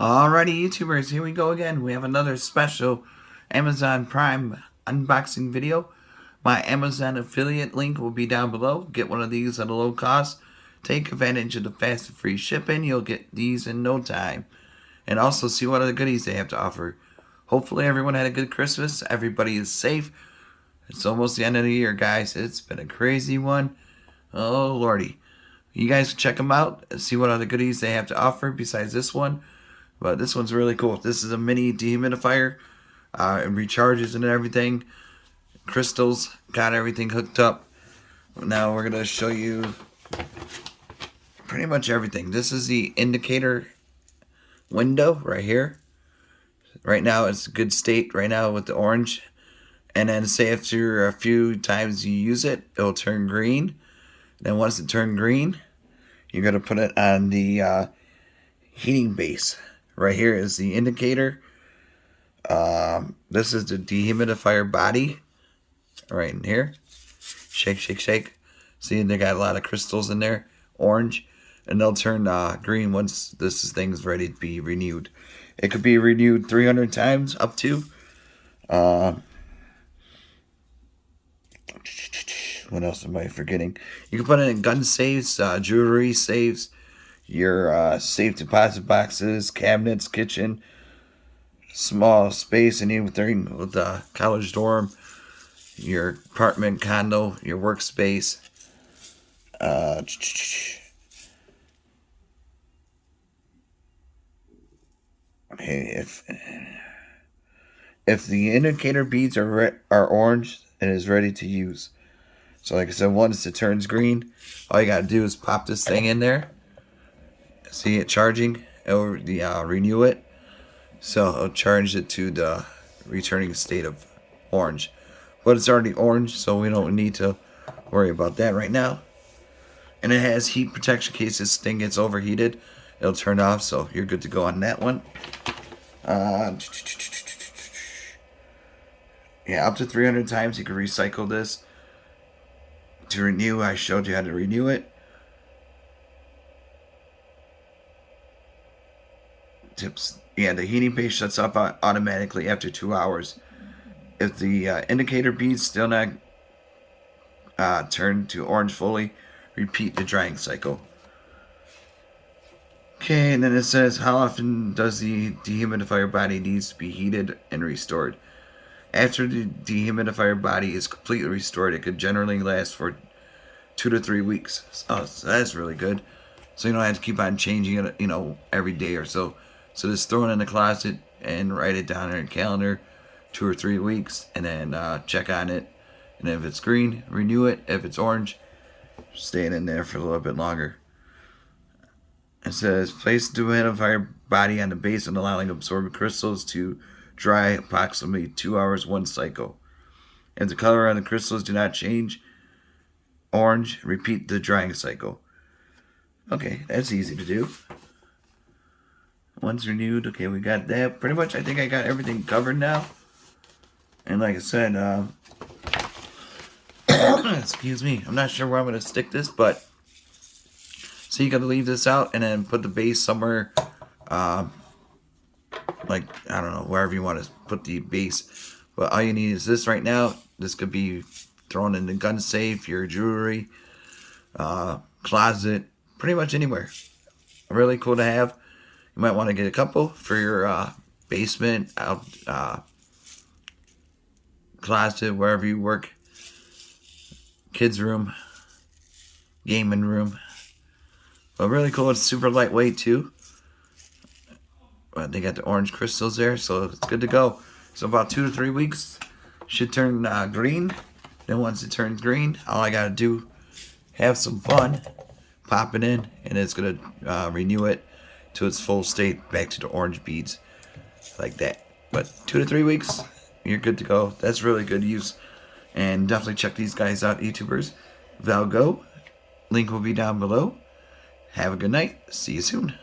Alrighty, YouTubers, here we go again. We have another special Amazon Prime unboxing video. My Amazon affiliate link will be down below. Get one of these at a low cost. Take advantage of the fast and free shipping. You'll get these in no time. And also see what other goodies they have to offer. Hopefully everyone had a good Christmas. Everybody is safe. It's almost the end of the year, guys. It's been a crazy one. Oh, lordy. You guys check them out and see what other goodies they have to offer besides this one. But this one's really cool. This is a mini dehumidifier. It recharges and everything. Crystals, got everything hooked up. Now we're going to show you pretty much everything. This is the indicator window right here. Right now it's a good state right now with the orange. And then say after a few times you use it, it'll turn green. Then once it turns green, you're going to put it on the heating base. Right here is the indicator. This is the Dehumidifier Body. Right in here. Shake, shake, shake. See, they got a lot of crystals in there. Orange. And they'll turn green once this thing's ready to be renewed. It could be renewed 300 times up to. What else am I forgetting? You can put it in gun safes, jewelry safes, your safe deposit boxes, cabinets, kitchen, small space, and anything with a college dorm, your apartment, condo, your workspace. Okay, if the indicator beads are orange, it is ready to use. So like I said, once it turns green, all you gotta do is pop this thing in there. See it charging? It'll renew it. So it'll charge it to the returning state of orange. But it's already orange, so we don't need to worry about that right now. And it has heat protection in case this thing gets overheated. It'll turn off, so you're good to go on that one. Yeah, up to 300 times you can recycle this. To renew, I showed you how to renew it. Tips. Yeah, the heating base shuts off automatically after 2 hours. If the indicator beads still not turn to orange fully, repeat the drying cycle. Okay, and then it says, how often does the dehumidifier body needs to be heated and restored? After the dehumidifier body is completely restored, it could generally last for 2 to 3 weeks. Oh, so that's really good. So you don't have to keep on changing it, every day or so. So just throw it in the closet and write it down in your calendar, 2 or 3 weeks, and then check on it. And if it's green, renew it. If it's orange, stay it in there for a little bit longer. It says, place the dehumidifier body on the base and allowing absorbent crystals to dry approximately 2 hours one cycle. If the color on the crystals do not change, orange, repeat the drying cycle. Okay, that's easy to do. Once renewed, okay, we got that. Pretty much, I think I got everything covered now. And like I said, excuse me, I'm not sure where I'm going to stick this, but so you got to leave this out and then put the base somewhere, like, I don't know, wherever you want to put the base. But all you need is this right now. This could be thrown in the gun safe, your jewelry, closet, pretty much anywhere. Really cool to have. You might want to get a couple for your basement, closet, wherever you work, kids' room, gaming room. But really cool. It's super lightweight too. But they got the orange crystals there, so it's good to go. So about 2 to 3 weeks, should turn green. Then once it turns green, all I gotta do, have some fun, pop it in, and it's gonna renew it to its full state, back to the orange beads, like that. But 2 to 3 weeks, you're good to go. That's really good use. And definitely check these guys out, YouTubers. Vellgoo, link will be down below. Have a good night. See you soon.